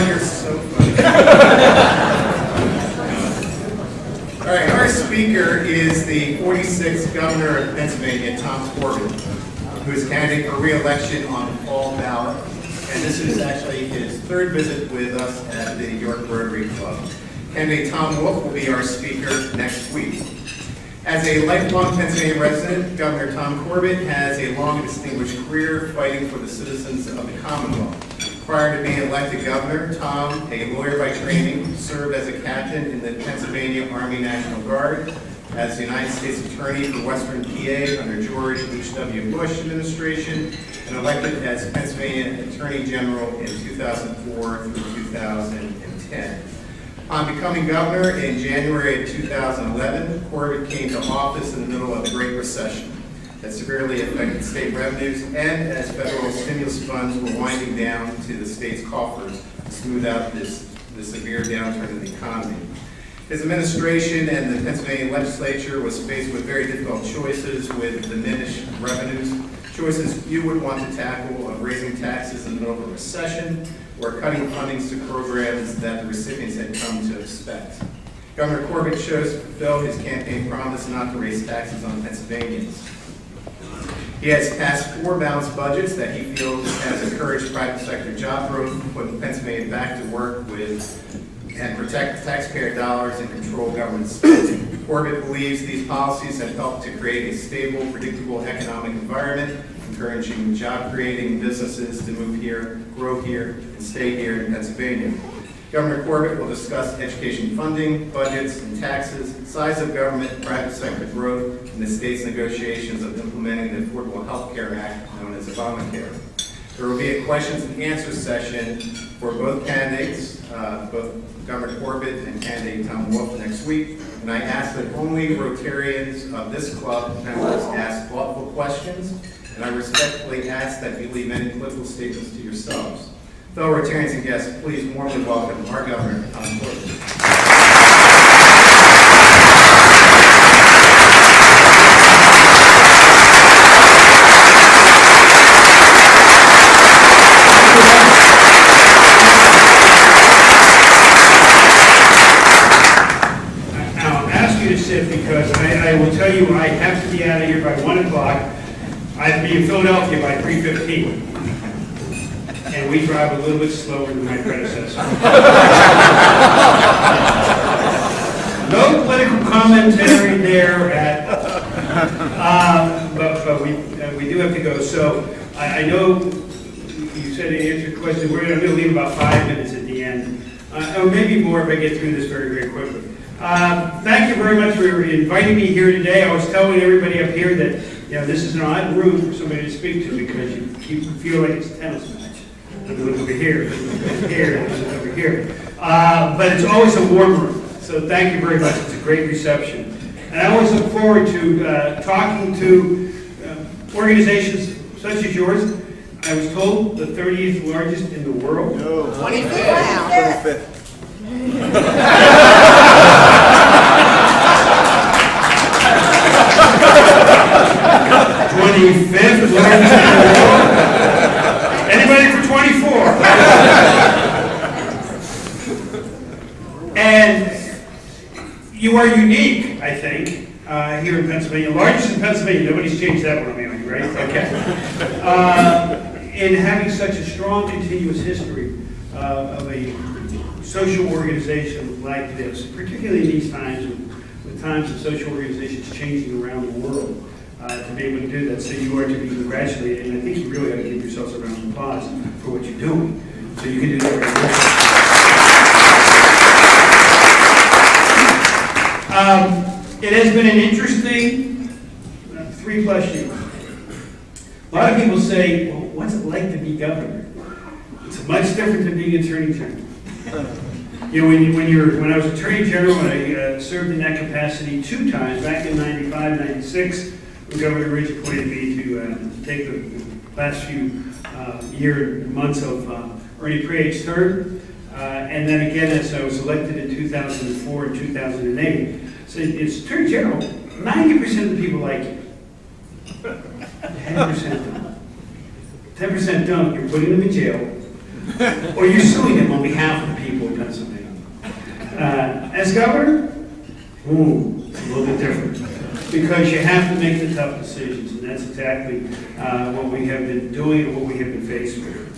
Oh, you're so funny. All right, our speaker is the 46th governor of Pennsylvania, Tom Corbett, who is candidate for re-election on the fall ballot. And this is actually his third visit with us at the York Rotary Club. Candidate Tom Wolf will be our speaker next week. As a lifelong Pennsylvania resident, Governor Tom Corbett has a long and distinguished career fighting for the citizens of the Commonwealth. Prior to being elected governor, Tom, a lawyer by training, served as a captain in the Pennsylvania Army National Guard, as the United States Attorney for Western PA under George H.W. Bush administration, and elected as Pennsylvania Attorney General in 2004 through 2010. On becoming governor in January of 2011, Corbett came to office in the middle of the Great Recession that severely affected state revenues, and as federal stimulus funds were winding down to the state's coffers to smooth out the severe downturn in the economy. His administration and the Pennsylvania legislature was faced with very difficult choices with diminished revenues, choices you would want to tackle of raising taxes in the middle of a recession or cutting fundings to programs that the recipients had come to expect. Governor Corbett chose to fulfill his campaign promise not to raise taxes on Pennsylvanians. He has passed 4 balanced budgets that he feels has encouraged private sector job growth, putting Pennsylvania back to work with and protect taxpayer dollars and control government spending. Corbett believes these policies have helped to create a stable, predictable economic environment, encouraging job-creating businesses to move here, grow here, and stay here in Pennsylvania. Governor Corbett will discuss education funding, budgets, and taxes, size of government, private sector growth, and the state's negotiations of implementing the Affordable Health Care Act, known as Obamacare. There will be a questions and answers session for both candidates, both Governor Corbett and candidate Tom Wolf next week. And I ask that only Rotarians of this club members ask thoughtful questions, and I respectfully ask that you leave any political statements to yourselves. Fellow Rotarians and guests, please warmly welcome our Governor, Tom Corbett. Because I will tell you, I have to be out of here by 1 o'clock. I have to be in Philadelphia by 3:15. And we drive a little bit slower than my predecessor. No political commentary there, but we do have to go. So I know you said to answer your question, we're going to leave about 5 minutes at the end. Or maybe more if I get through this very, very quickly. Thank you very much for inviting me here today. I was telling everybody up here that this is an odd room for somebody to speak to because you feel like it's a tennis match. Look over here, over here, over here. But it's always a warm room. So thank you very much. It's a great reception. And I always look forward to talking to organizations such as yours. I was told the 30th largest in the world. No, 25th. Wow. 25th. 25th largest in the world. Anybody for 24? And you are unique, I think, here in Pennsylvania. Largest in Pennsylvania. Nobody's changed that one on me, right? Okay. In having such a strong, continuous history of a social organization like this, particularly in these times, with times of social organizations changing around the world, to be able to do that. So you are to be congratulated, and I think you really ought to give yourselves a round of applause for what you're doing. So you can do that very well. It has been an interesting 3+ years. A lot of people say, well, what's it like to be governor? It's much different than being attorney general. When I was attorney general, I served in that capacity 2 times, back in 95, 96, when Governor Ridge appointed me to take the last few months of Ernie Prague's term, and then again as I was elected in 2004 and 2008. So it's attorney general, 90% of the people like you. 10% don't. 10% don't. You're putting them in jail. or you're suing them on behalf of the people of Pennsylvania. As governor, it's a little bit different, because you have to make the tough decisions, and that's exactly what we have been doing and what we have been faced with.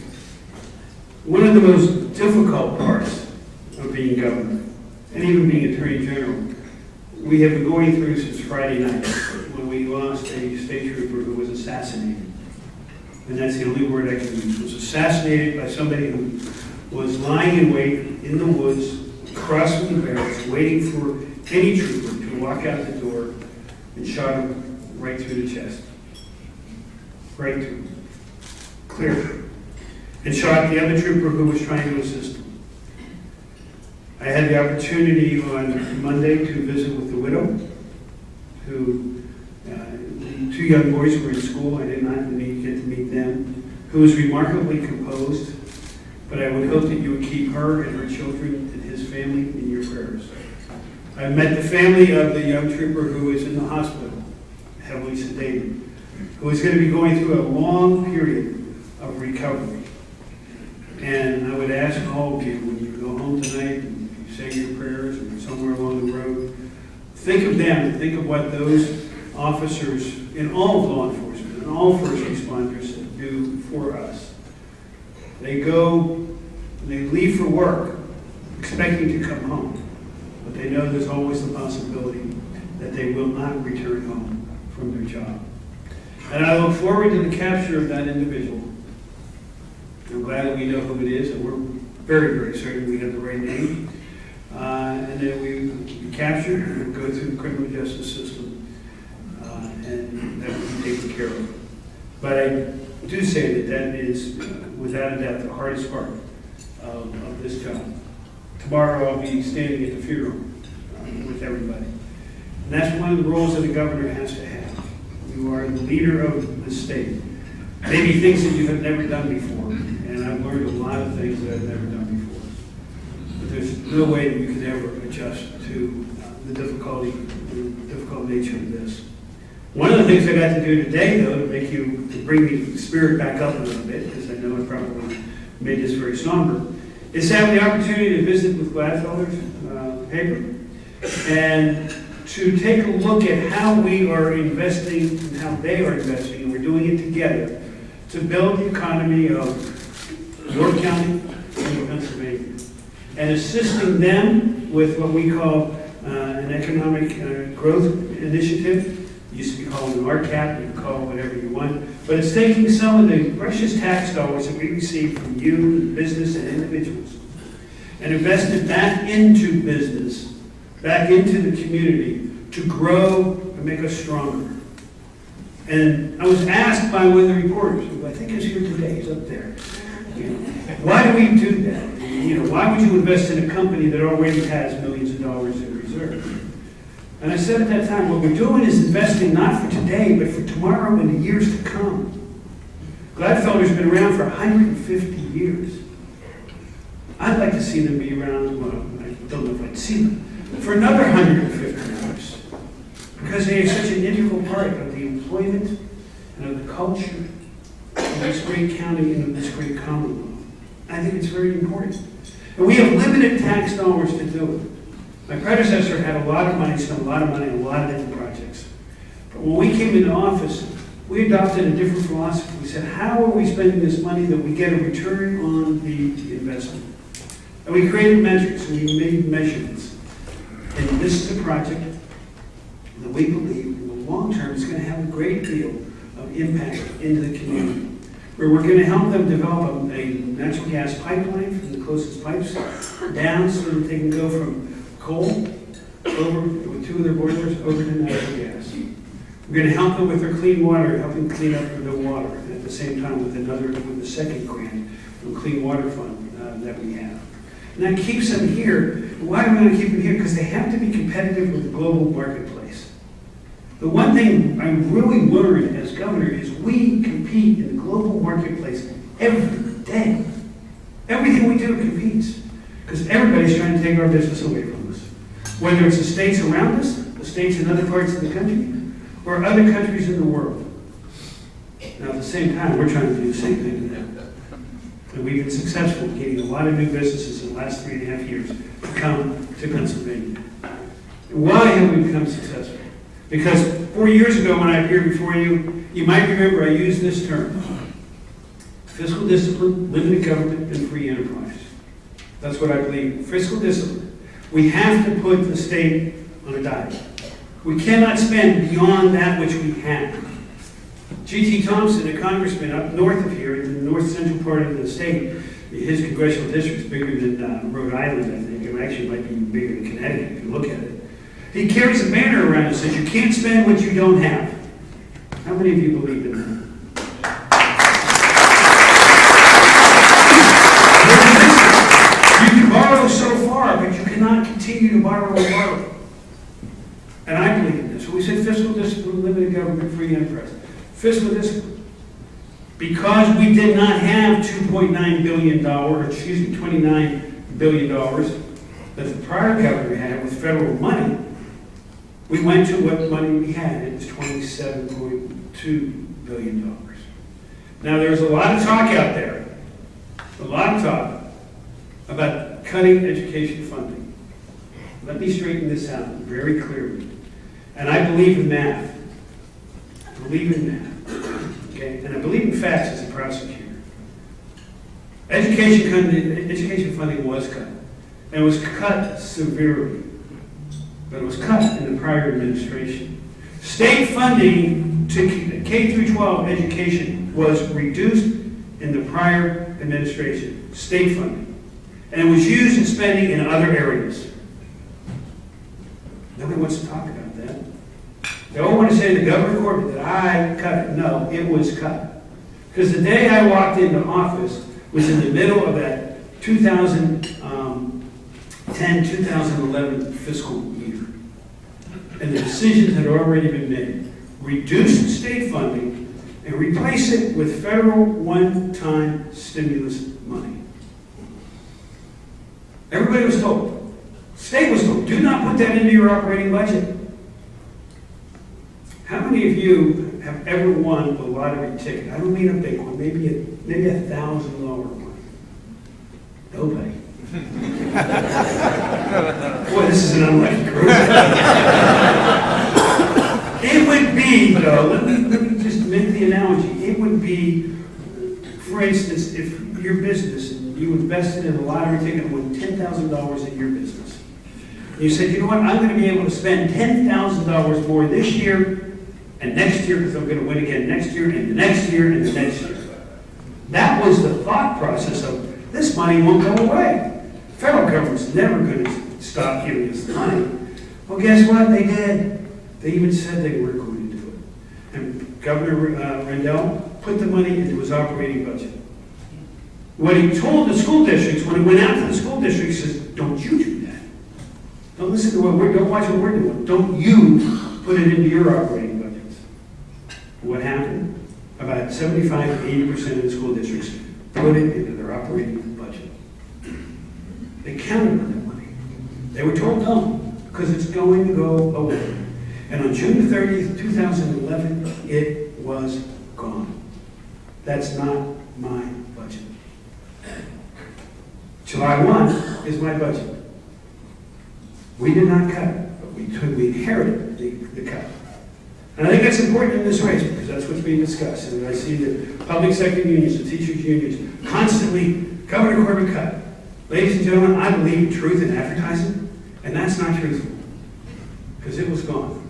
One of the most difficult parts of being governor, and even being attorney general, we have been going through since Friday night, when we lost a state trooper who was assassinated. And that's the only word I can use. Was assassinated by somebody who was lying in wait in the woods, across from the barracks, waiting for any trooper to walk out the door, and shot him right through the chest. Right through. Clear. And shot the other trooper who was trying to assist him. I had the opportunity on Monday to visit with the widow, who, the two young boys were in school. I did not get to meet them, who was remarkably composed, but I would hope that you would keep her and her children and his family in your prayers. I met the family of the young trooper who is in the hospital, heavily sedated, who is going to be going through a long period of recovery. And I would ask all of you, when you go home tonight and you say your prayers or somewhere along the road, think of them and think of what those officers in all of law enforcement and all first responders do for us. They go, they leave for work expecting to come home, but they know there's always the possibility that they will not return home from their job. And I look forward to the capture of that individual. I'm glad that we know who it is, and we're very, very certain we have the right name. And that we capture and go through the criminal justice system, and that will be taken care of. But I do say that that is, without a doubt, the hardest part of this job. Tomorrow I'll be standing at the funeral with everybody. And that's one of the roles that a governor has to have. You are the leader of the state. Maybe things that you have never done before. And I've learned a lot of things that I've never done before. But there's no way that you can ever adjust to the difficult nature of this. One of the things I got to do today, though, to bring the spirit back up a little bit, because I know I probably made this very somber, is have the opportunity to visit with Gladfelder's paper and to take a look at how we are investing and how they are investing, and we're doing it together to build the economy of York County and Pennsylvania, and assisting them with what we call an economic growth initiative. It used to be called an RCAP, you can call it whatever you want, but it's taking some of the precious tax dollars that we receive from you, business, and individuals, and invested back into business, back into the community to grow and make us stronger. And I was asked by one of the reporters, who I think is here today, he's up there, why do we do that? Why would you invest in a company that already has millions of dollars in reserve? And I said at that time, what we're doing is investing not for today, but for tomorrow and the years to come. Gladfelder's been around for 150 years. I'd like to see them be around, well, I don't know if I'd see them, for another 150 years. Because they are such an integral part of the employment and of the culture of this great county and of this great Commonwealth. I think it's very important. And we have limited tax dollars to do it. My predecessor had a lot of money, spent a lot of money on a lot of different projects. But when we came into office, we adopted a different philosophy. We said, how are we spending this money that we get a return on the investment? And we created metrics, and we made measurements. And this is a project that we believe in the long term is going to have a great deal of impact into the community, where we're going to help them develop a natural gas pipeline from the closest pipes down so that they can go from coal over with 2 of their boilers over to natural gas. We're going to help them with their clean water, helping clean up their water, and at the same time with the second grant from Clean Water Fund that we have. And that keeps them here. Why do we want to keep them here? Because they have to be competitive with the global marketplace. The one thing I really learned as governor is we compete in the global marketplace every day. Everything we do competes. Because everybody's trying to take our business away from us. Whether it's the states around us, the states in other parts of the country, or other countries in the world. Now at the same time, we're trying to do the same thing to them. And we've been successful in getting a lot of new businesses in the last 3.5 years to come to Pennsylvania. And why have we become successful? Because 4 years ago when I appeared before you, you might remember I used this term: fiscal discipline, limited government, and free enterprise. That's what I believe. Fiscal discipline. We have to put the state on a diet. We cannot spend beyond that which we have. G.T. Thompson, a congressman up north of here, in the north central part of the state, his congressional district is bigger than Rhode Island, I think. It actually might be bigger than Connecticut if you look at it. He carries a banner around that says, "You can't spend what you don't have." How many of you believe in that? You can borrow so far, but you cannot continue to borrow and borrow. And I believe in this. So we said fiscal discipline, limited government, free enterprise. Fiscal discipline. Because we did not have $29 billion that the prior governor had with federal money, we went to what money we had. It was $27.2 billion. Now there's a lot of talk out there, about cutting education funding. Let me straighten this out very clearly. And I believe in math. Okay? And I believe in facts as a prosecutor. Education funding was cut. And it was cut severely. But it was cut in the prior administration. State funding to K through 12 education was reduced in the prior administration. State funding. And it was used in spending in other areas. Nobody wants to talk about that. They all want to say the Governor Corbett that I cut it. No, it was cut. Because the day I walked into office was in the middle of that 2010-2011 fiscal year. And the decisions had already been made. Reduce state funding and replace it with federal one-time stimulus money. Everybody was told. State was told, do not put that into your operating budget. How many of you have ever won a lottery ticket? I don't mean a big one, maybe a $1,000 one. Nobody. Boy, this is an unlucky group. It would be, though, let me just make the analogy. It would be, for instance, if your business, you invested in a lottery ticket and won $10,000 in your business. You said, you know what, I'm going to be able to spend $10,000 more this year and next year because I'm going to win again next year and the next year and the next year. That was the thought process of this money won't go away. The federal government's never going to stop giving us the money. Well, guess what? They did. They even said they weren't going to do it. And Governor Rendell put the money into his operating budget. What he told the school districts, when he went out to the school districts, he says, don't you do that. Don't listen to what don't watch what we're doing. Don't you put it into your operating budgets. What happened? About 75 to 80% of the school districts put it into their operating budget. They counted on that money. They were told no, because it's going to go away. And on June 30th, 2011, it was gone. That's not my budget. July 1 is my budget. We did not cut it, but we inherited the cut. And I think that's important in this race because that's what's being discussed. And I see the public sector unions, the teachers' unions, constantly, Governor Corbett cut. Ladies and gentlemen, I believe in truth in advertising, and that's not truthful because it was gone.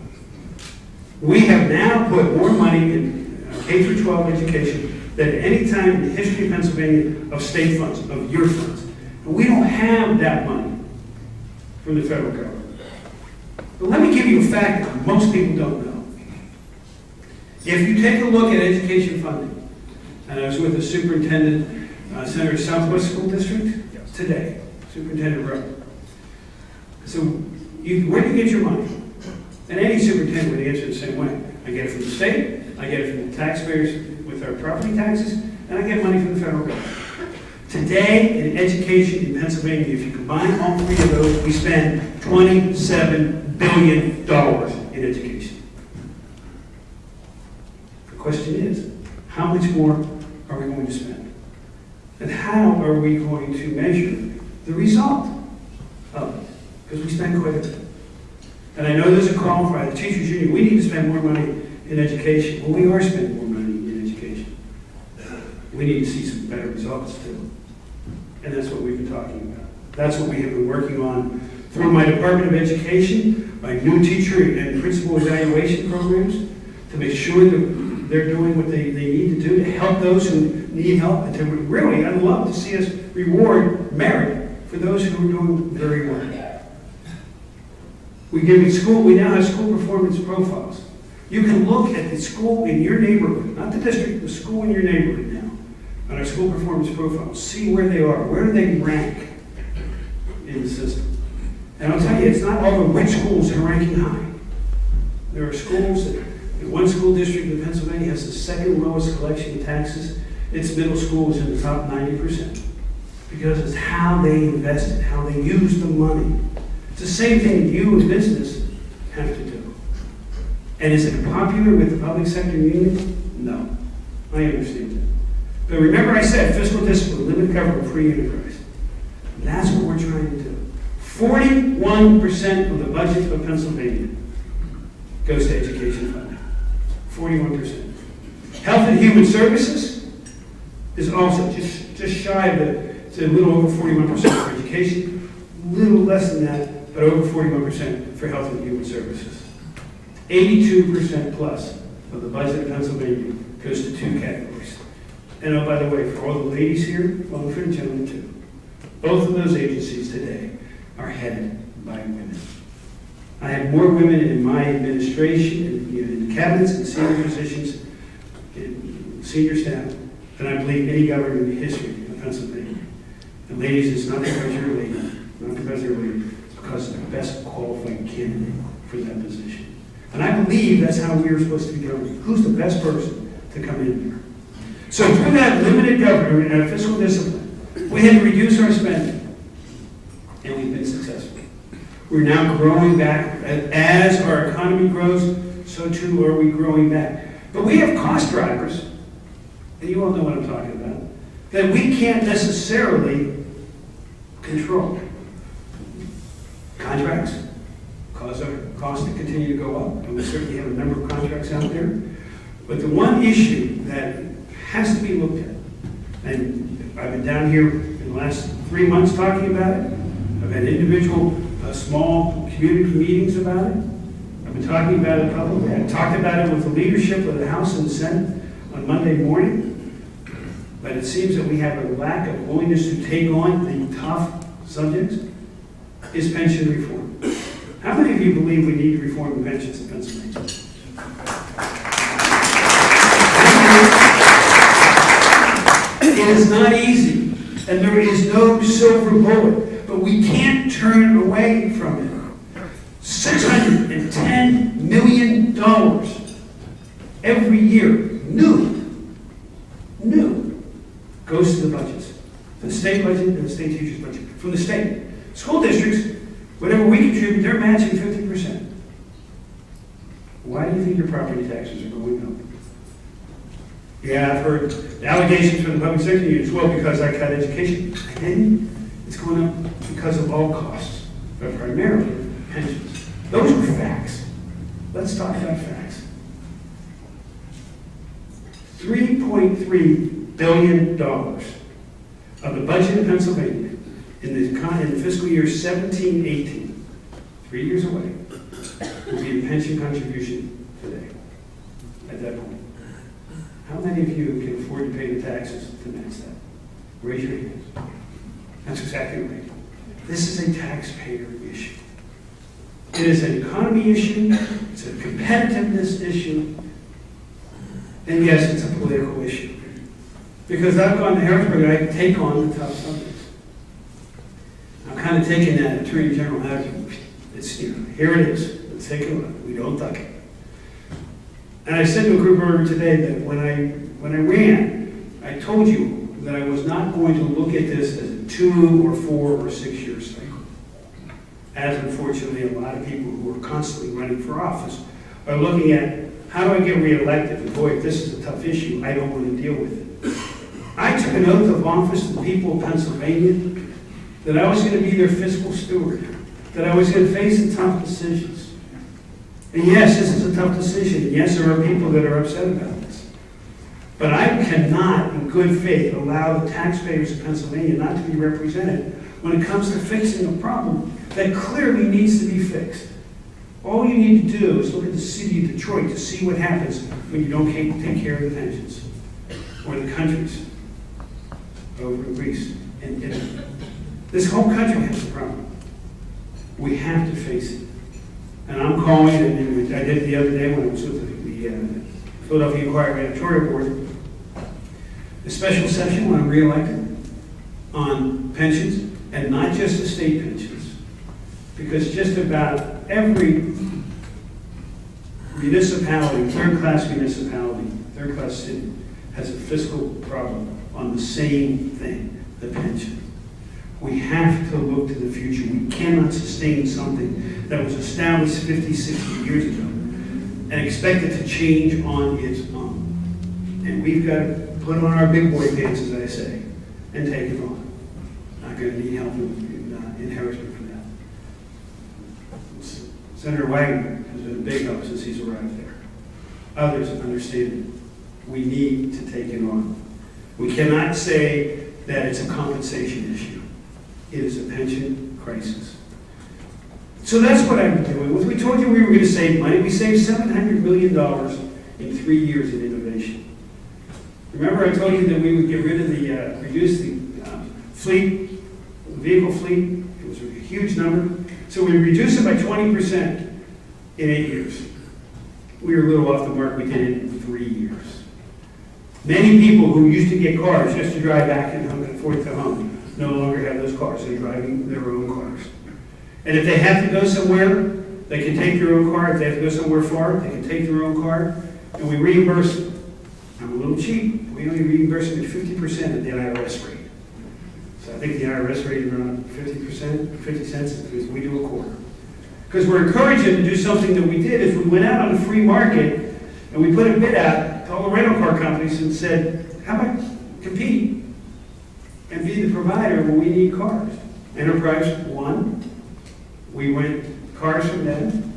We have now put more money in K through 12 education than at any time in the history of Pennsylvania of state funds, of your funds. And we don't have that money from the federal government. But let me give you a fact that most people don't know. If you take a look at education funding, and I was with the superintendent, Senator Southwest School District today, Superintendent Rowe. So where do you get your money? And any superintendent would answer the same way. I get it from the state, I get it from the taxpayers with our property taxes, and I get money from the federal government. Today, in education in Pennsylvania, if you combine all three of those, we spend $27 billion in education. The question is, how much more are we going to spend? And how are we going to measure the result of it? Because we spend quite a bit. And I know there's a call by the teachers union, we need to spend more money in education. Well, we are spending more money in education. We need to see some better results too. And that's what we've been talking about. That's what we have been working on through my Department of Education, my new teacher and principal evaluation programs, to make sure that they're doing what they need to do to help those who need help. And to really, I'd love to see us reward merit for those who are doing very well. We now have school performance profiles. You can look at the school in your neighborhood, not the district, the school in your neighborhood now, on our school performance profiles, see where they are, where do they rank in the system. And I'll tell you, it's not all the rich schools that are ranking high. There are schools that, one school district in Pennsylvania has the second lowest collection of taxes. Its middle school is in the top 90%. Because it's how they invest it, how they use the money. It's the same thing you in business have to do. And is it popular with the public sector union? No. I understand that. But remember I said fiscal discipline, limited government, free enterprise. And that's what we're trying to do. 41% of the budget of Pennsylvania goes to education funding. 41%. Health and Human Services is also just shy of it's a little over 41% for education, a little less than that, but over 41% for Health and Human Services. 82% plus of the budget of Pennsylvania goes to two categories. And oh, by the way, for all the ladies here, well, for the gentlemen too, both of those agencies today are headed by women. I have more women in my administration, in the cabinets and senior positions, in senior staff, than I believe any governor in the history of Pennsylvania. And ladies, it's not because you're a lady, not because they're a lady, it's because they're the best qualified candidate for that position. And I believe that's how we are supposed to be governing. Who's the best person to come in there? So through that limited government and our fiscal discipline, we had to reduce our spending, and we've been successful. We're now growing back. As our economy grows, so too are we growing back. But we have cost drivers, and you all know what I'm talking about, that we can't necessarily control. Contracts cause our costs to continue to go up, and we certainly have a number of contracts out there. But the one issue that has to be looked at, and I've been down here in the last 3 months talking about it, I've had individual small community meetings about it. I've been talking about it publicly. I talked about it with the leadership of the House and the Senate on Monday morning. But it seems that we have a lack of willingness to take on the tough subjects. Is pension reform. How many of you believe we need to reform the pensions in Pennsylvania? It is not easy, and there is no silver bullet. But we can't turn away from it. $610 million every year, new, goes to the budgets. The state budget and the state teacher's budget. From the state. School districts, whatever we contribute, they're matching 50%. Why do you think your property taxes are going up? Yeah, I've heard allegations from the public sector unions. Well, because I cut education. I didn't. It's going up because of all costs, but primarily pensions. Those are facts. Let's talk about facts. $3.3 billion of the budget of Pennsylvania in the fiscal year 17-18, 3 years away, will be a pension contribution today, at that point. How many of you can afford to pay the taxes to match that? Raise your hands. That's exactly right. This is a taxpayer issue. It is an economy issue, it's a competitiveness issue, and yes, it's a political issue. Because I've gone to Harrisburg and I take on the tough subjects. I'm kind of taking that Attorney General attitude. It's, here it is. Let's take a look. We don't duck it. And I said to a group earlier today that when I ran, I told you that I was not going to look at this as a 2 or 4 or 6 year cycle. As unfortunately a lot of people who are constantly running for office are looking at, how do I get reelected? And boy, if this is a tough issue, I don't want to deal with it. I took an oath of office to the people of Pennsylvania that I was going to be their fiscal steward, that I was going to face the tough decisions. And yes, this is a tough decision. And yes, there are people that are upset about this. But I cannot, in good faith, allow the taxpayers of Pennsylvania not to be represented when it comes to fixing a problem that clearly needs to be fixed. All you need to do is look at the city of Detroit to see what happens when you don't take care of the pensions, or the countries over in Greece and Italy. This whole country has a problem. We have to face it. And I'm calling, and I did it the other day when I was with the Philadelphia Gubernatorial Board, a special session when I'm reelected on pensions, and not just the state pensions, because just about every municipality, third-class municipality, third-class city, has a fiscal problem on the same thing, the pension. We have to look to the future. We cannot sustain something that was established 50, 60 years ago and expect it to change on its own. And we've got to put on our big boy pants, as I say, and take it on. Not going to need help in Harrisburg for that. Senator Wagner has been a big help since he's arrived there. Others understand it. We need to take it on. We cannot say that it's a compensation issue. It is a pension crisis. So that's what I'm doing. We told you we were going to save money. We saved $700 million in 3 years in innovation. Remember I told you that we would get rid of reduce the vehicle fleet? It was a huge number. So we reduced it by 20% in 8 years. We were a little off the mark. We did it in 3 years. Many people who used to get cars just to drive back and forth to home no longer have those cars. They're driving their own cars. And if they have to go somewhere, they can take their own car. If they have to go somewhere far, they can take their own car. And we reimburse them. I'm a little cheap. We only reimburse them at 50% of the IRS rate. So I think the IRS rate is around 50%, 50 cents, because we do a quarter. Because we're encouraging them to do something that we did is we went out on the free market and we put a bid out to all the rental car companies and said, how about compete and be the provider when we need cars? Enterprise won. We rent cars from them.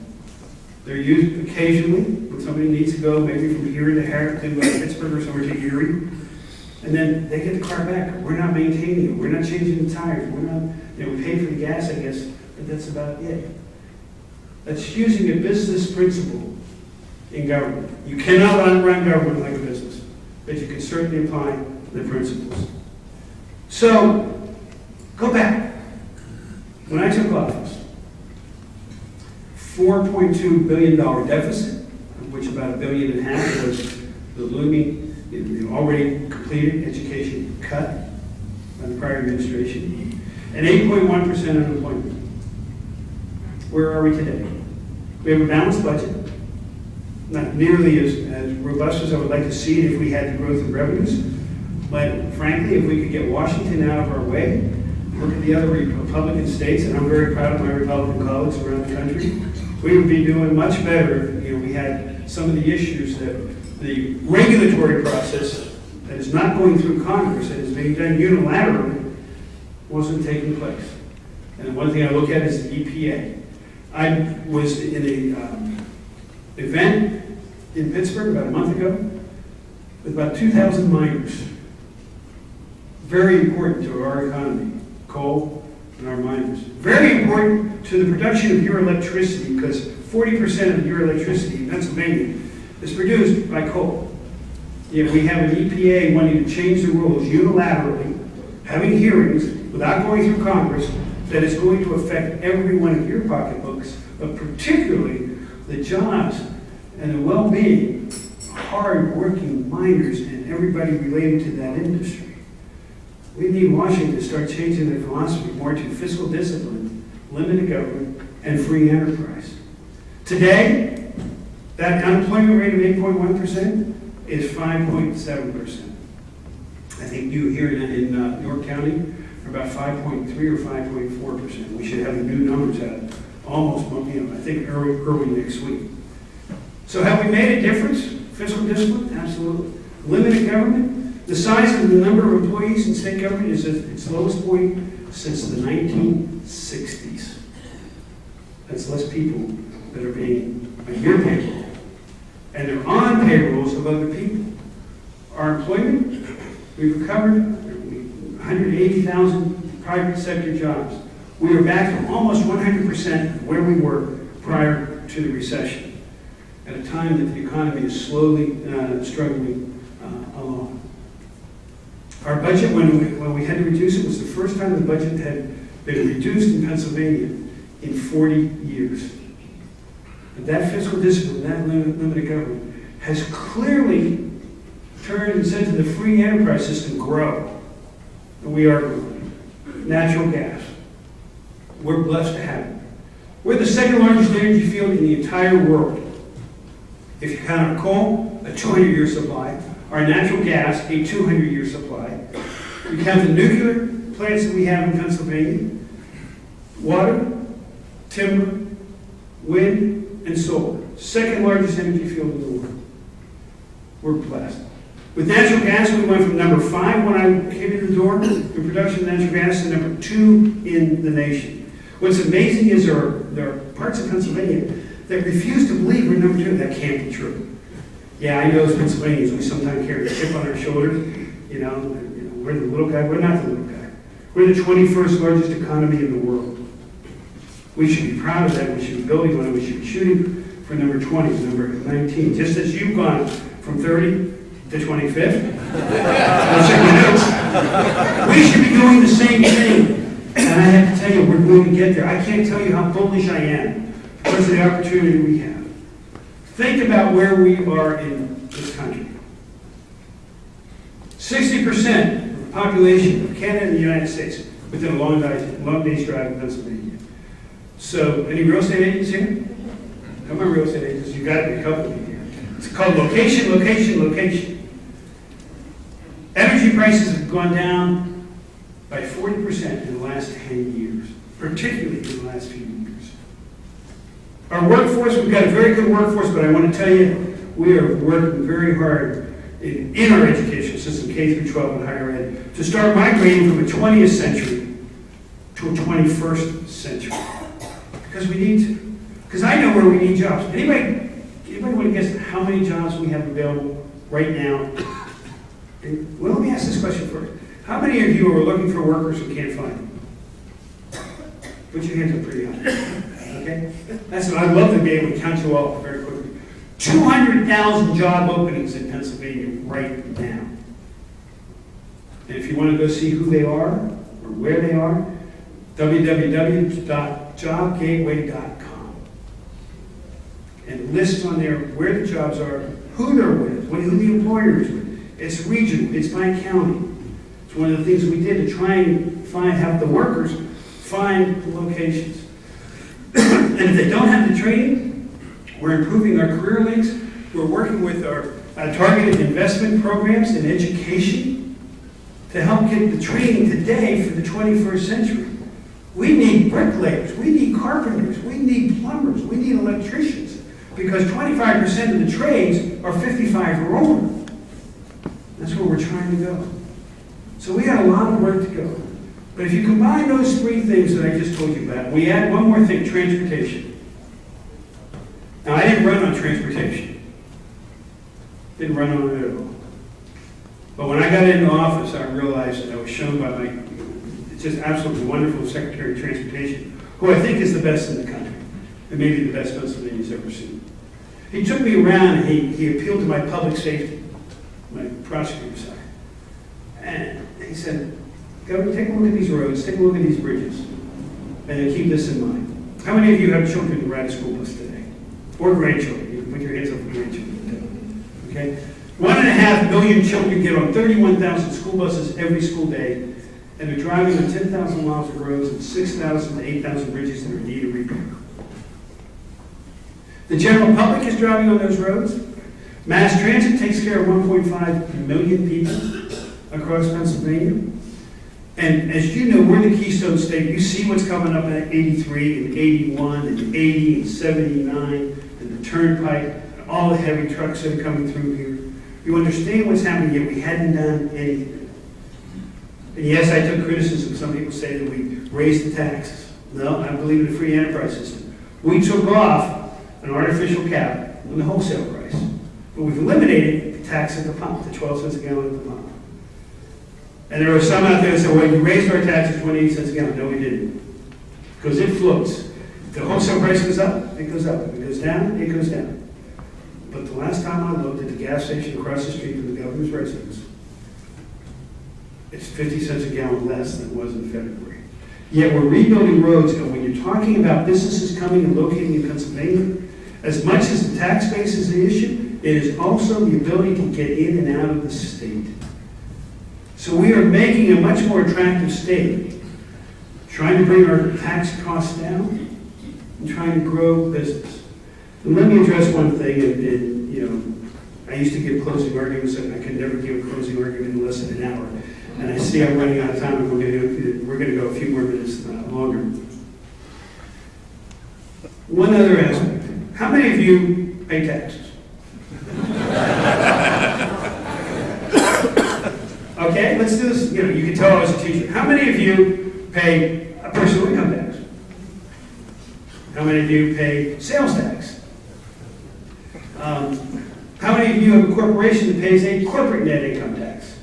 They're used occasionally when somebody needs to go maybe from here to Pittsburgh or somewhere to Erie. And then they get the car back. We're not maintaining it. We're not changing the tires. We're not, we pay for the gas, I guess, but that's about it. That's using a business principle in government. You cannot run government like a business, but you can certainly apply the principles. So, go back. When I took office, $4.2 billion deficit, of which about $1.5 billion was the looming, already completed education cut by the prior administration, and 8.1% unemployment. Where are we today? We have a balanced budget, not nearly as robust as I would like to see it if we had the growth of revenues. But frankly, if we could get Washington out of our way, look at the other Republican states, and I'm very proud of my Republican colleagues around the country, we would be doing much better if we had some of the issues that the regulatory process that is not going through Congress, that is being done unilaterally, wasn't taking place. And one thing I look at is the EPA. I was in an event in Pittsburgh about a month ago with about 2,000 miners. Very important to our economy, coal and our miners. Very important to the production of your electricity, because 40% of your electricity in Pennsylvania is produced by coal. Yet we have an EPA wanting to change the rules unilaterally, having hearings without going through Congress, that is going to affect every one of your pocketbooks, but particularly the jobs and the well-being of hard-working miners and everybody related to that industry. We need Washington to start changing their philosophy more to fiscal discipline, limited government, and free enterprise. Today, that unemployment rate of 8.1% is 5.7%. I think you here in York County are about 5.3 or 5.4%. We should have the new numbers out almost, I think early next week. So have we made a difference? Fiscal discipline? Absolutely. Limited government? The size of the number of employees in state government is at its lowest point since the 1960s. That's less people that are being on your payroll. And they're on payrolls of other people. Our employment, we've recovered 180,000 private sector jobs. We are back to almost 100% where we were prior to the recession, at a time that the economy is slowly struggling along. Our budget, when we had to reduce it, was the first time the budget had been reduced in Pennsylvania in 40 years. And that fiscal discipline, that limited government, has clearly turned and said to the free enterprise system, grow. And we are growing. Natural gas. We're blessed to have it. We're the second largest energy field in the entire world. If you count our coal, a 200-year supply, our natural gas, a 200-year supply. You count the nuclear plants that we have in Pennsylvania, water, timber, wind, and solar. Second largest energy field in the world. We're blessed. With natural gas, we went from number 5 when I came in the door in production of natural gas to number 2 in the nation. What's amazing is there are parts of Pennsylvania that refuse to believe we're number 2. That can't be true. Yeah, I know as Pennsylvanians, we sometimes carry a chip on our shoulder. You know, we're the little guy. We're not the little guy. We're the 21st largest economy in the world. We should be proud of that. We should be building on it. We should be shooting for number 20, number 19. Just as you've gone from 30 to 25th. We should be doing the same thing. And I have to tell you, we're going to get there. I can't tell you how bullish I am because of the opportunity we have. Think about where we are in this country. 60% of the population of Canada and the United States within a long day's drive in Pennsylvania. So, any real estate agents here? Come on, real estate agents. You've got to be a couple of you here. It's called location, location, location. Energy prices have gone down by 40% in the last 10 years, particularly in the last few years. Our workforce, we've got a very good workforce, but I want to tell you, we are working very hard in our education system, K through 12 and higher ed, to start migrating from a 20th century to a 21st century. Because we need to. Because I know where we need jobs. Anybody want to guess how many jobs we have available right now? Well, let me ask this question first. How many of you are looking for workers who can't find them? Put your hands up pretty high. Okay? That's what I'd love to be able to count you all very quickly. 200,000 job openings in Pennsylvania right now. And if you want to go see who they are or where they are, www.jobgateway.com. And list on there where the jobs are, who they're with, who the employer is with. It's regional, it's by county. It's one of the things we did to try and have the workers find the locations. And if they don't have the training, we're improving our career links. We're working with our targeted investment programs in education to help get the training today for the 21st century. We need bricklayers, we need carpenters, we need plumbers, we need electricians, because 25% of the trades are 55 or older. That's where we're trying to go. So we got a lot of work to go. But if you combine those 3 things that I just told you about, we add one more thing, transportation. Now, I didn't run on transportation. Didn't run on it at all. But when I got into office, I realized, and I was shown by my just absolutely wonderful Secretary of Transportation, who I think is the best in the country, and maybe the best Pennsylvania's ever seen. He took me around and he appealed to my public safety, my prosecutor side. And he said, Governor, take a look at these roads, take a look at these bridges, and then keep this in mind. How many of you have children who ride a school bus today? Or grandchildren? You can put your hands up for grandchildren. Okay? 1.5 million children get on 31,000 school buses every school day, and they're driving on 10,000 miles of roads and 6,000 to 8,000 bridges that are in need of repair. The general public is driving on those roads. Mass transit takes care of 1.5 million people across Pennsylvania. And as you know, we're the Keystone State. You see what's coming up at 83 and 81 and 80 and 79 and the Turnpike and all the heavy trucks that are coming through here. You understand what's happening, yet we hadn't done anything. And yes, I took criticism. Some people say that we raised the taxes. No, I believe in the free enterprise system. We took off an artificial cap on the wholesale price. But we've eliminated the tax at the pump, the 12 cents a gallon at the pump. And there are some out there that say, well, you raised our taxes 28 cents a gallon. No, we didn't. Because it floats. If the wholesale price goes up, it goes up. If it goes down, it goes down. But the last time I looked at the gas station across the street from the governor's residence, it's 50 cents a gallon less than it was in February. Yet we're rebuilding roads, and when you're talking about businesses coming and locating in Pennsylvania, as much as the tax base is the issue, it is also the ability to get in and out of the state. So we are making a much more attractive state, trying to bring our tax costs down and trying to grow business. And let me address one thing, and you know, I used to give closing arguments, and I could never give a closing argument in less than an hour. And I see I'm running out of time, and we're going to go a few more minutes longer. One other aspect. How many of you pay taxes? Okay, let's do this. You know, you can tell I was a teacher. How many of you pay a personal income tax? How many of you pay sales tax? How many of you have a corporation that pays a corporate net income tax?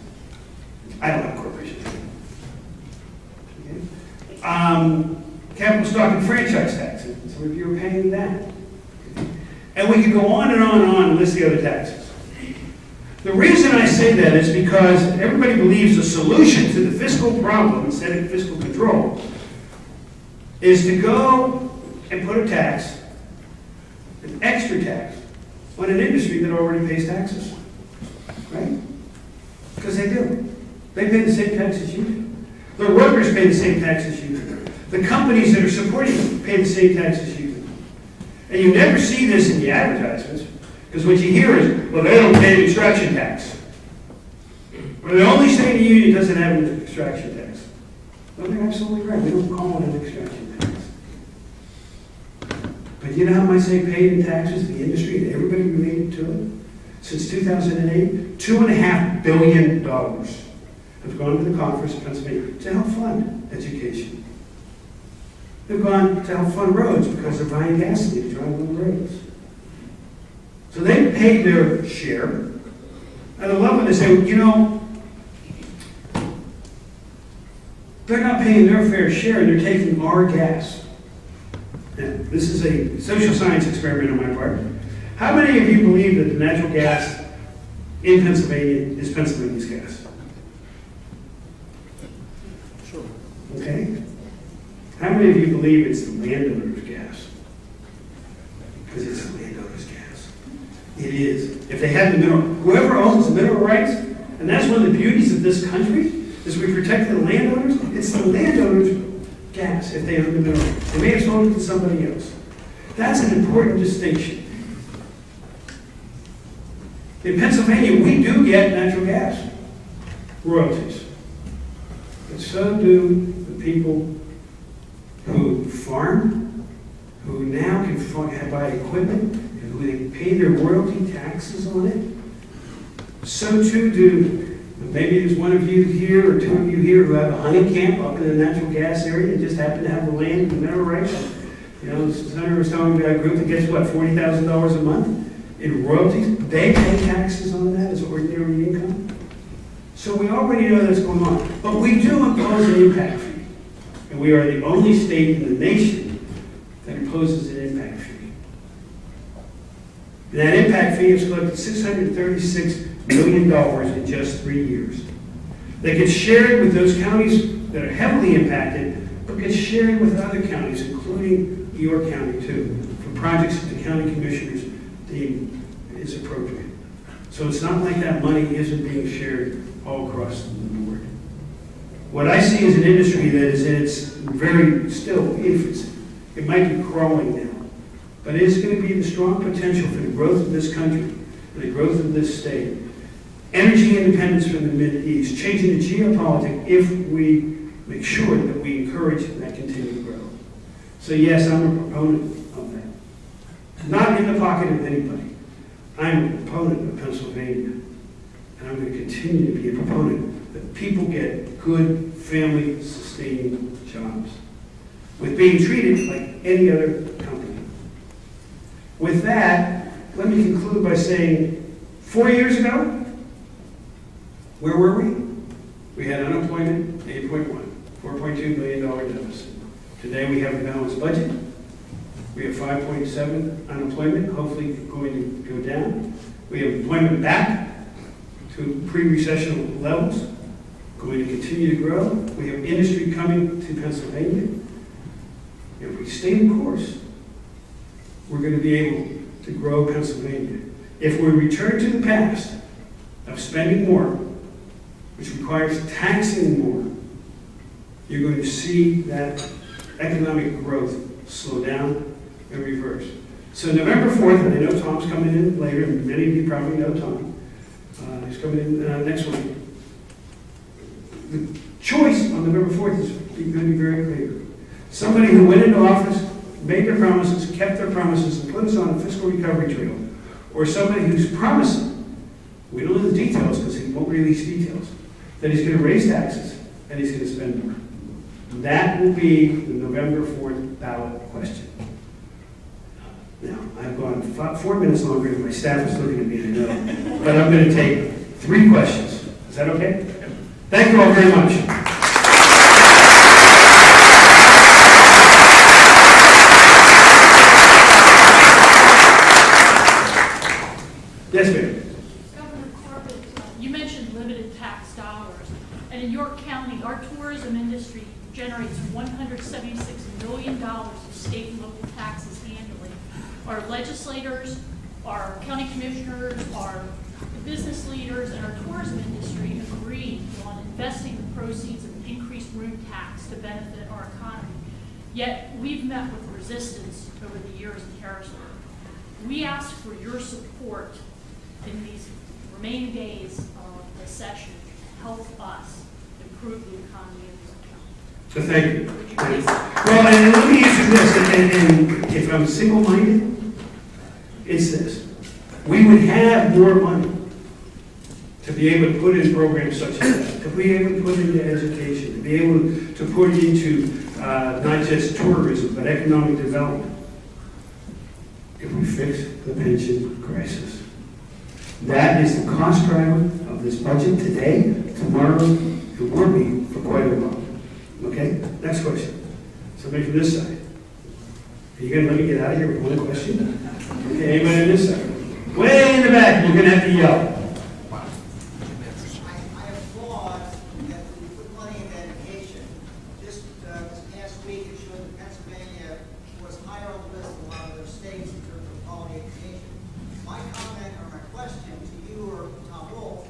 I don't have a corporation. Okay. Capital stock and franchise tax. Some of you are paying that. And we can go on and on and on and list the other taxes. The reason I say that is because everybody believes the solution to the fiscal problem, instead of fiscal control, is to go and put a tax, an extra tax, on an industry that already pays taxes. Right? Because they do. They pay the same tax as you do. Their workers pay the same tax as you do. The companies that are supporting them pay the same tax as you do. And you never see this in the advertisements, because what you hear is, well, they don't pay an extraction tax. Or the only state in the union doesn't have an extraction tax. Well, they're absolutely right. We don't call it an extraction tax. But you know how much they paid in taxes, the industry, and everybody related to it? Since 2008, $2.5 billion have gone to the Conference of Pennsylvania to help fund education. They've gone to help fund roads because they're buying gasoline to drive on the roads. So they paid their share. And I love when they say, you know, they're not paying their fair share and they're taking our gas. Now, this is a social science experiment on my part. How many of you believe that the natural gas in Pennsylvania is Pennsylvania's gas? Sure. Okay. How many of you believe it's the landowner's gas? Because it's the landowner's gas. It is. If they had the mineral, whoever owns the mineral rights, and that's one of the beauties of this country, is we protect the landowners. It's the landowner's gas if they own the mineral rights. They may have sold it to somebody else. That's an important distinction. In Pennsylvania, we do get natural gas royalties. But so do the people who farm, who now can buy equipment, and who they pay their royalty taxes on it. So too do, maybe there's one of you here or two of you here who have a honey camp up in the natural gas area and just happen to have the land and the mineral rights. You know, the senator was telling me about a group that gets, what, $40,000 a month in royalties. They pay taxes on that as ordinary income. So we already know that's going on. But we do impose an impact fee. And we are the only state in the nation that imposes an impact fee. And that impact fee has collected $636 million in just 3 years. That gets shared with those counties that are heavily impacted, but gets shared with other counties, including York County too, for projects that the county commissioners deem is appropriate. So it's not like that money isn't being shared all across the board. What I see is an industry that is in its very still infancy. It might be crawling now, but it is going to be the strong potential for the growth of this country and the growth of this state. Energy independence from the Mideast, changing the geopolitics if we make sure that we encourage that continued growth. So yes, I'm a proponent of that. Not in the pocket of anybody. I'm a proponent of Pennsylvania and I'm going to continue to be a proponent, that people get good, family-sustaining jobs with being treated like any other company. With that, let me conclude by saying, 4 years ago, where were we? We had unemployment, 8.1, $4.2 billion deficit. Today we have a balanced budget. We have 5.7 unemployment, hopefully going to go down. We have employment back to pre-recession levels, going to continue to grow. We have industry coming to Pennsylvania. If we stay the course, we're going to be able to grow Pennsylvania. If we return to the past of spending more, which requires taxing more, you're going to see that economic growth slow down and reverse. So November 4th, and I know Tom's coming in later, and many of you probably know Tom. He's coming in next week. The choice on November 4th is going to be very clear. Somebody who went into office, made their promises, kept their promises, and put us on a fiscal recovery trail, or somebody who's promising, we don't know the details because he won't release details, that he's going to raise taxes and he's going to spend more. That will be the November 4th ballot question. Now, I've gone 4 minutes longer than my staff is looking at me, I know, but I'm going to take 3 questions. Is that okay? Thank you all very much. Yes, ma'am. Governor Corbett, you mentioned limited tax dollars, and in York County, our tourism industry generates $176 million of state and local taxes annually. Our legislators, our county commissioners, our business leaders, and our tourism industry agreed on investing the proceeds of increased room tax to benefit our economy. Yet, we've met with resistance over the years in Harrisburg. We ask for your support in these remaining days of the session to help us improve the economy of this county. So thank you. Would you please? Well, and let me answer this, and if I'm single-minded, it's this. We would have more money to be able to put in programs such as that, to be able to put into education, to be able to put into not just tourism, but economic development, if we fix the pension crisis. That is the cost driver of this budget today. Tomorrow, it will be for quite a while. Okay? Next question. Somebody from this side. Are you going to let me get out of here with one question? Okay, anybody on this side? Way in the back, you're going to have to yell. I applaud that we put money in education. Just this past week, it showed that Pennsylvania was higher on the list than a lot of other states in terms of quality education. My comment or my question to you or Tom Wolf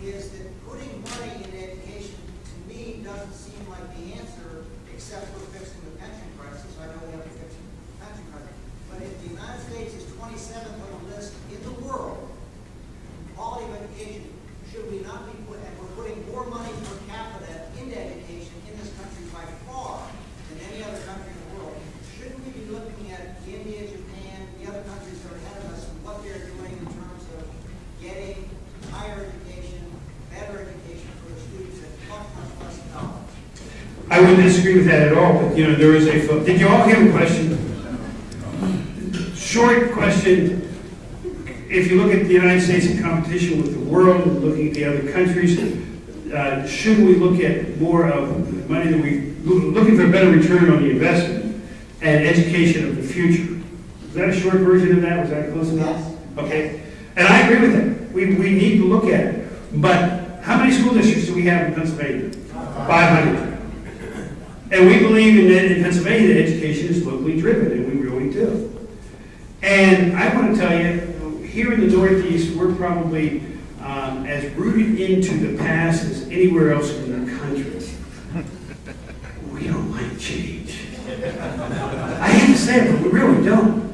is that putting money in education to me doesn't seem like the answer, except for fixing the pension crisis. I know we have to fix the pension crisis. But if the United States is 27th on the list in the world, quality of education, should we not be put, and we're putting more money per capita into education in this country by far than any other country in the world, shouldn't we be looking at India, Japan, the other countries that are ahead of us, and what they're doing in terms of getting higher education, better education for the students at much, much less dollars? I wouldn't disagree with that at all, but you know, there is a, did you all hear the question? Short question. If you look at the United States in competition with the world and looking at the other countries, shouldn't we look at more of money that we, looking for a better return on the investment and education of the future? Is that a short version of that? Was that close enough? Yes. Okay. And I agree with that. We need to look at it. But how many school districts do we have in Pennsylvania? 500. And we believe in Pennsylvania that education is locally driven, and we really do. And I want to tell you, here in the Northeast, we're probably as rooted into the past as anywhere else in the country. We don't like change. I hate to say it, but we really don't.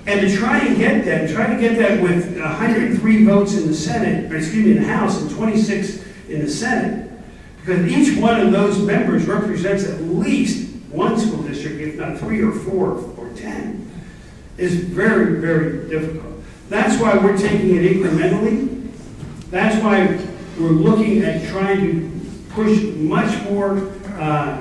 And to try to get that with 103 votes in the Senate, or excuse me, in the House, and 26 in the Senate, because each one of those members represents at least one school district, if not 3 or 4 or 10, is very, very difficult. That's why we're taking it incrementally. That's why we're looking at trying to push much more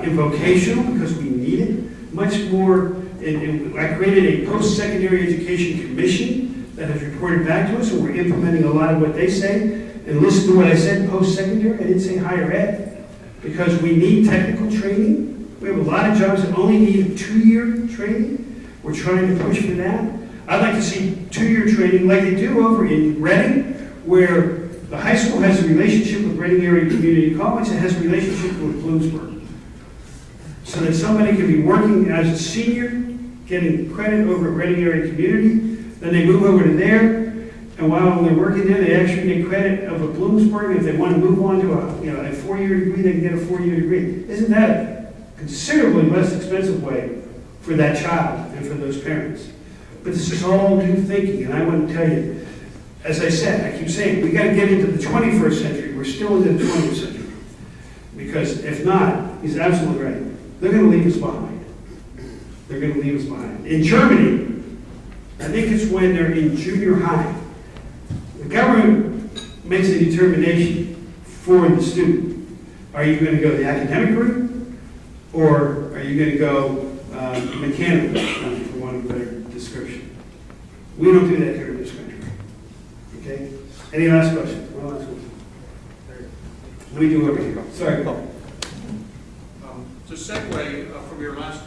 in vocational, because we need it, much more, and I created a post-secondary education commission that has reported back to us, and we're implementing a lot of what they say. And listen to what I said, post-secondary, I didn't say higher ed, because we need technical training. We have a lot of jobs that only need a 2-year training. We're trying to push for that. I'd like to see 2-year training like they do over in Reading, where the high school has a relationship with Reading Area Community College, it has a relationship with Bloomsburg. So that somebody can be working as a senior, getting credit over at Reading Area Community, then they move over to there, and while they're working there, they actually get credit over Bloomsburg, and if they want to move on to a 4-year degree, they can get a 4-year degree. Isn't that a considerably less expensive way for that child and for those parents? But this is all new thinking, and I want to tell you, as I said, I keep saying, we got to get into the 21st century. We're still in the 20th century. Because if not, he's absolutely right. They're going to leave us behind. They're going to leave us behind. In Germany, I think it's when they're in junior high, the government makes a determination for the student. Are you going to go the academic route, or are you going to go mechanical, for want of a better description? We don't do that here in this country. Okay? Any last questions? One last one. Let me do over here. Sorry, Paul. To segue from your last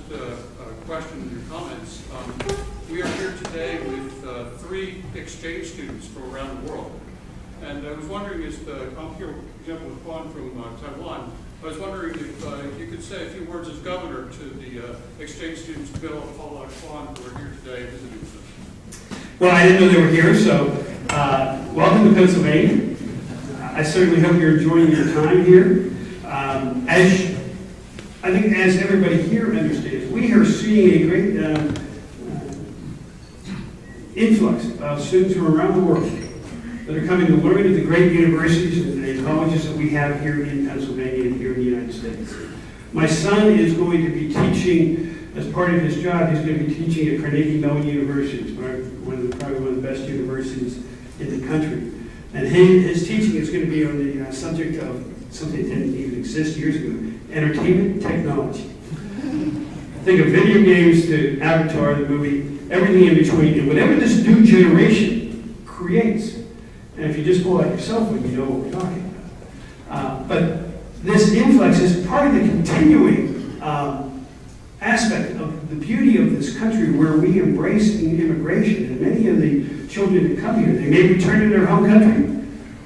question and your comments, we are here today with 3 exchange students from around the world. And I was wondering, I'm here, for example, with Quan from Taiwan. I was wondering if you could say a few words as governor to the exchange students, Bill, Paula, and Quan, who are here today visiting with us. Well, I didn't know they were here, so welcome to Pennsylvania. I certainly hope you're enjoying your time here. I think as everybody here understands, we are seeing a great influx of students from around the world that are coming to learn at the great universities and colleges that we have here in Pennsylvania and here in the United States. My son is going to be teaching, as part of his job, he's going to be teaching at Carnegie Mellon University, probably one of the best universities in the country. And his teaching is going to be on the subject of something that didn't even exist years ago, entertainment technology. Think of video games to Avatar, the movie, everything in between, and whatever this new generation creates. And if you just pull out your cell phone, you know what we're talking about. But this influx is part of the continuing aspect of the beauty of this country, where we embrace immigration. And many of the children that come here, they may return to their home country,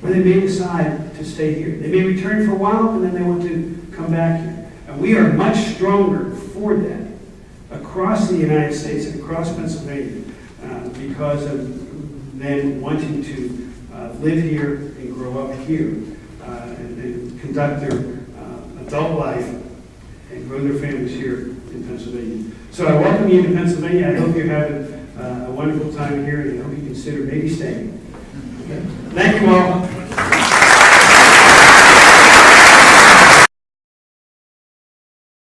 or they may decide to stay here. They may return for a while, and then they want to come back here. And we are much stronger for that across the United States and across Pennsylvania because of them wanting to live here and grow up here and conduct their adult life and grow their families here in Pennsylvania. So I welcome you to Pennsylvania. I hope you're having a wonderful time here, and I hope you consider maybe staying. Okay? Thank you all.